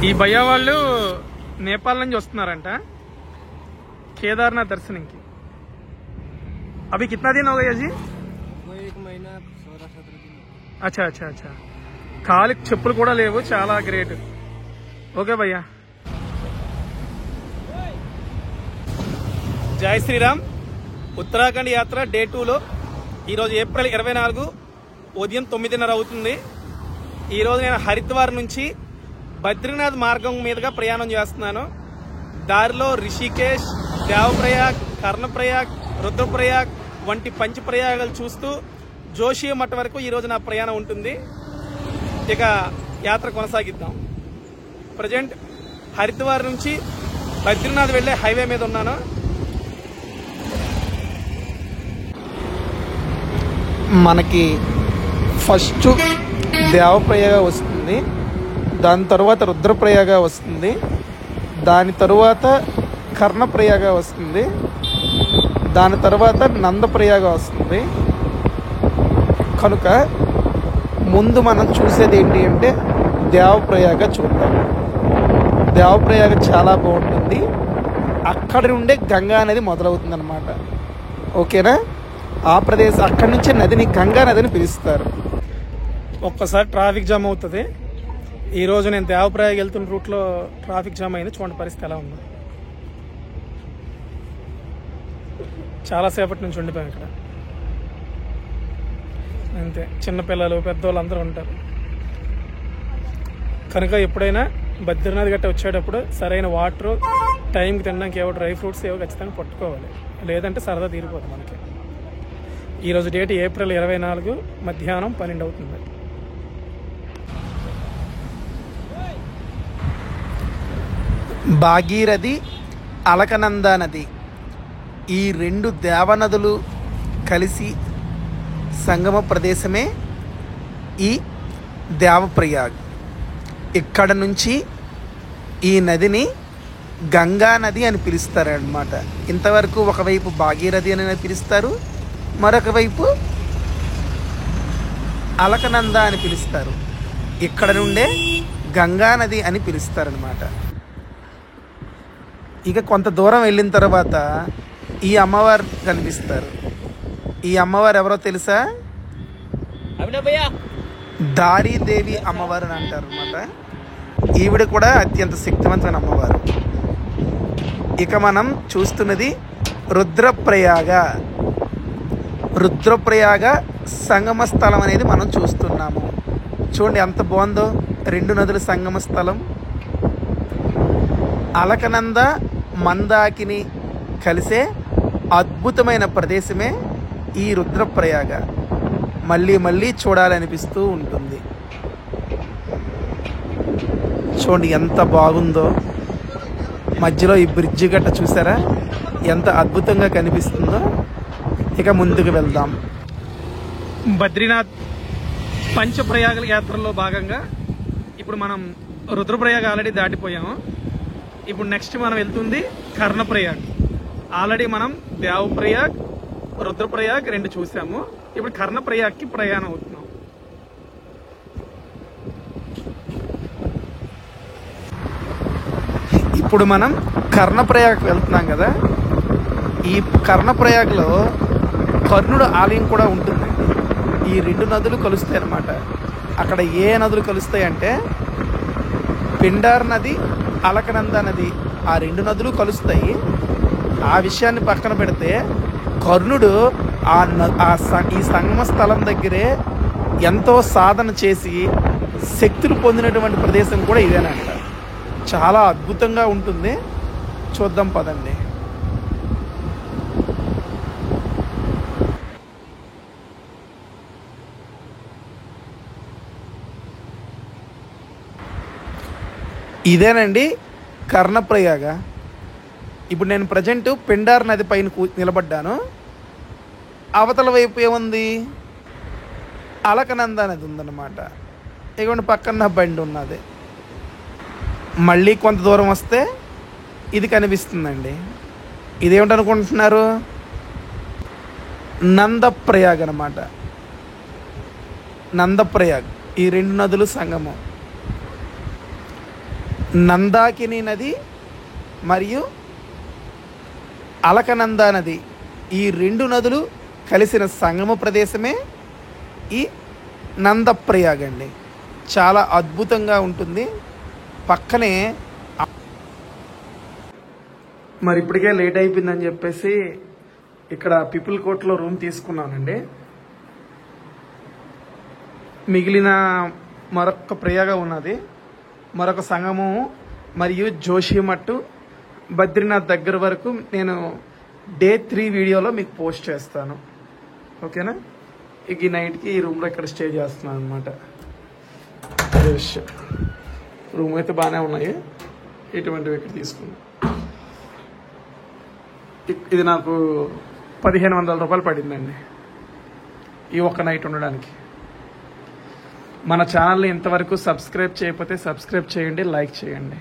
ఈ భయ్య వాళ్ళు నేపాల్ నుంచి వస్తున్నారంట కేदारनाथ दर्शन की। अभी कितना दिन हो गया जी? वो 1 महीना 16-17 दिन। अच्छा अच्छा अच्छा। కాలికి చెప్పులు కూడా లేవు, చాలా గ్రేట్। ఓకే భయ్యా, జై శ్రీరామ్। ఉత్తరాఖండ్ యాత్ర డే 2లో ఈరోజు ఏప్రిల్ 24 ఉదయం 9:30 అవుతుంది। ఈరోజు నేను హరిద్వార్ నుంచి బద్రీనాథ్ మార్గం మీదుగా ప్రయాణం చేస్తున్నాను। దారిలో రిషికేశ్, దేవప్రయాగ్, కర్ణప్రయాగ్, రుద్రప్రయాగ్ వంటి పంచప్రయాగాలు చూస్తూ జోషి మఠం వరకు ఈరోజు నా ప్రయాణం ఉంటుంది। ఇక యాత్ర కొనసాగిద్దాం। ప్రజెంట్ హరిద్వార్ నుంచి బద్రీనాథ్ వెళ్లే హైవే మీద ఉన్నాను। మనకి ఫస్ట్ దేవప్రయాగ వస్తుంది, దాని తర్వాత రుద్రప్రయాగ వస్తుంది, దాని తరువాత కర్ణప్రయాగ వస్తుంది, దాని తర్వాత నందప్రయాగ వస్తుంది। కనుక ముందు మనం చూసేది ఏంటి అంటే దేవప్రయాగ చూద్దాం। దేవప్రయాగ చాలా బాగుంటుంది, అక్కడి నుండే గంగా నది మొదలవుతుంది అన్నమాట। ఓకేనా? ఆ ప్రదేశం అక్కడి నుంచే నదిని గంగా నదిని పిలుస్తారు। ఒక్కసారి ట్రాఫిక్ జామ్ అవుతుంది। ఈరోజు నేను దేవప్రయాగ వెళ్తున్న రూట్లో ట్రాఫిక్ జామ్ అయింది, చూడండి పరిస్థితి ఎలా ఉందో। చాలాసేపటి నుంచి ఉండిపోయాం ఇక్కడ, అంతే। చిన్నపిల్లలు పెద్దవాళ్ళు అందరూ ఉంటారు కనుక ఎప్పుడైనా బద్రీనాథ్ గట్ట వచ్చేటప్పుడు సరైన వాటర్, టైంకి తినడానికి ఏవో డ్రై ఫ్రూట్స్ ఏవో ఖచ్చితంగా పట్టుకోవాలి, లేదంటే సరదా తీరిపోతుంది మనకి। ఈరోజు డేట్ ఏప్రిల్ 24 మధ్యాహ్నం 12 అవుతుంది। భాగీరథి, అలకనందా నది, ఈ 2 దేవనదులు కలిసి సంగమ ప్రదేశమే ఈ దేవప్రయాగ్। ఇక్కడ నుంచి ఈ నదిని గంగా నది అని పిలుస్తారన్నమాట। ఇంతవరకు ఒకవైపు భాగీరథి అని పిలుస్తారు, మరొక వైపు అలకనందా అని పిలుస్తారు। ఇక్కడ నుండే గంగా నది అని పిలుస్తారనమాట। ఇక కొంత దూరం వెళ్ళిన తర్వాత ఈ అమ్మవారు కనిపిస్తారు। ఈ అమ్మవారు ఎవరో తెలుసా? దారీదేవి అమ్మవారు అని అంటారు అనమాట। ఈవిడ కూడా అత్యంత శక్తివంతమైన అమ్మవారు। ఇక మనం చూస్తున్నది రుద్రప్రయాగ। రుద్రప్రయాగ సంగమ స్థలం అనేది మనం చూస్తున్నాము। చూడండి ఎంత బాగుందో, 2 నదుల సంగమ స్థలం। అలకనంద, మందాకిని కలిసే అద్భుతమైన ప్రదేశమే ఈ రుద్రప్రయాగ। మళ్ళీ మళ్ళీ చూడాలనిపిస్తూ ఉంటుంది। చూడండి ఎంత బాగుందో, మధ్యలో ఈ బ్రిడ్జి గట్ట చూసారా ఎంత అద్భుతంగా కనిపిస్తుందో। ఇక ముందుకు వెళ్దాం। బద్రీనాథ్ పంచప్రయాగ యాత్రలో భాగంగా ఇప్పుడు మనం రుద్రప్రయాగ ఆల్రెడీ దాటిపోయాము। ఇప్పుడు నెక్స్ట్ మనం వెళ్తుంది కర్ణప్రయాగ్। ఆల్రెడీ మనం దేవప్రయాగ్, రుద్రప్రయాగ్ 2 చూసాము, ఇప్పుడు కర్ణప్రయాగ్కి ప్రయాణం అవుతున్నాం। ఇప్పుడు మనం కర్ణప్రయాగ్కి వెళ్తున్నాం కదా। ఈ కర్ణప్రయాగ్లో కర్ణుడు ఆలయం కూడా ఉంటుందండి। ఈ 2 నదులు కలుస్తాయి అన్నమాట। అక్కడ ఏ నదులు కలుస్తాయి అంటే పిండార్ నది, అలకనందా నది, ఆ 2 నదులు కలుస్తాయి। ఆ విషయాన్ని పక్కన పెడితే కర్ణుడు ఈ సంగమ స్థలం దగ్గరే ఎంతో సాధన చేసి శక్తులు పొందినటువంటి ప్రదేశం కూడా ఇదేనంట। చాలా అద్భుతంగా ఉంటుంది, చూద్దాం పదండి। ఇదేనండి కర్ణప్రయాగ। ఇప్పుడు నేను ప్రజెంట్ పిండార్ నది పైన నిలబడ్డాను। అవతల వైపు ఏముంది? అలకనందా నది ఉందన్నమాట। ఇదిగోండి పక్కన బండి ఉన్నది। మళ్ళీ కొంత దూరం వస్తే ఇది కనిపిస్తుందండి। ఇదేమిటనుకుంటున్నారు? నందప్రయాగ్ అన్నమాట। నందప్రయాగ్ ఈ 2 నదులు సంగమం। నందాకిని నది మరియు అలకనందా నది, ఈ 2 నదులు కలిసిన సంగమ ప్రదేశమే ఈ నందప్రయాగ్ అండి. చాలా అద్భుతంగా ఉంటుంది. పక్కనే మరి ఇప్పటికే లేట్ అయిపోయిందని చెప్పేసి ఇక్కడ పీపుల్ కోర్ట్లో రూమ్ తీసుకున్నానండి. మిగిలిన మరొక ప్రయాగ ఉన్నది, మరొక సంగమం మరియు జోషిమట్టు, బద్రీనాథ్ దగ్గర వరకు నేను డే 3 వీడియోలో మీకు పోస్ట్ చేస్తాను. ఓకేనా? ఇక ఈ నైట్కి ఈ రూమ్లో ఇక్కడ స్టే చేస్తున్నాను అనమాట. అదే విషయం. రూమ్ అయితే బాగానే ఉన్నాయి, ఇటువంటివి ఇక్కడ తీసుకున్నాను. ఇది నాకు 1500 రూపాయలు పడిందండి ఈ ఒక్క నైట్ ఉండడానికి. మన ఛానల్ని ఇంతవరకు సబ్స్క్రైబ్ చేయకపోతే సబ్స్క్రైబ్ చేయండి, లైక్ చేయండి.